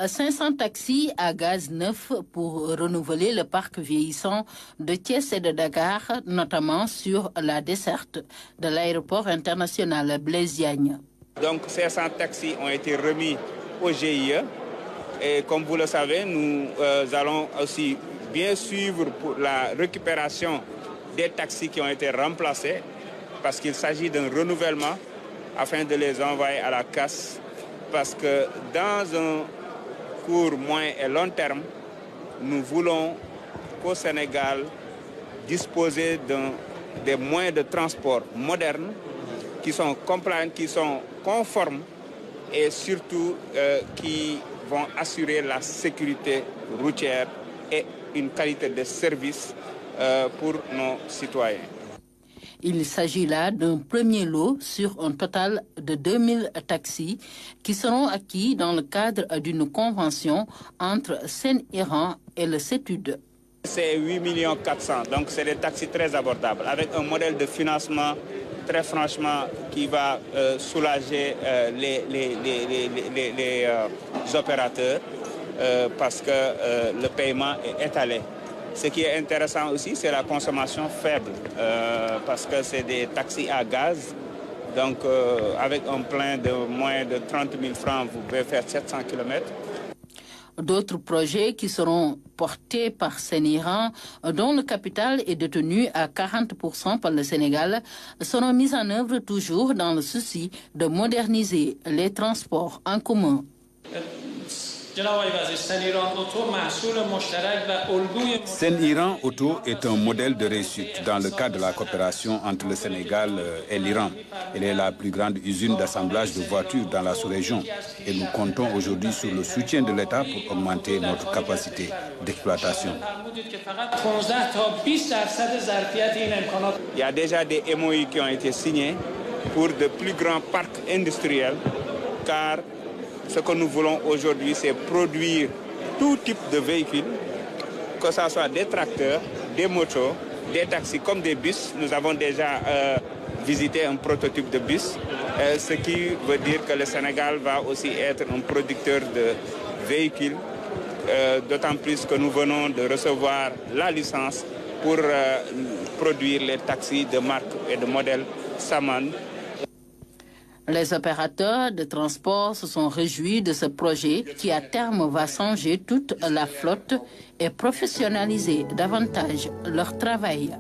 500 taxis à gaz neuf pour renouveler le parc vieillissant de Thiès et de Dakar, notamment sur la desserte de l'aéroport international Blaise Diagne. Donc 500 taxis ont été remis au GIE et comme vous le savez, nous allons aussi bien suivre pour la récupération des taxis qui ont été remplacés parce qu'il s'agit d'un renouvellement afin de les envoyer à la casse parce que dans un court, moyen et long terme, nous voulons qu'au Sénégal disposer des moyens de transport modernes qui sont compliants, qui sont conformes et surtout qui vont assurer la sécurité routière et une qualité de service pour nos citoyens. Il s'agit là d'un premier lot sur un total de 2000 taxis qui seront acquis dans le cadre d'une convention entre Sen-Iran et le CETUD. C'est 8 400 000, donc c'est des taxis très abordables avec un modèle de financement très franchement qui va soulager les opérateurs parce que le paiement est étalé. Ce qui est intéressant aussi, c'est la consommation faible, parce que c'est des taxis à gaz. Donc, avec un plein de moins de 30 000 francs, vous pouvez faire 700 km. D'autres projets qui seront portés par Sen-Iran, dont le capital est détenu à 40% par le Sénégal, seront mis en œuvre toujours dans le souci de moderniser les transports en commun. Sen-Iran Auto est un modèle de réussite dans le cadre de la coopération entre le Sénégal et l'Iran. Elle est la plus grande usine d'assemblage de voitures dans la sous-région et nous comptons aujourd'hui sur le soutien de l'État pour augmenter notre capacité d'exploitation. Il y a déjà des MOU qui ont été signés pour de plus grands parcs industriels car ce que nous voulons aujourd'hui, c'est produire tout type de véhicules, que ce soit des tracteurs, des motos, des taxis comme des bus. Nous avons déjà visité un prototype de bus, ce qui veut dire que le Sénégal va aussi être un producteur de véhicules, d'autant plus que nous venons de recevoir la licence pour produire les taxis de marque et de modèle Saman. Les opérateurs de transport se sont réjouis de ce projet qui à terme va changer toute la flotte et professionnaliser davantage leur travail.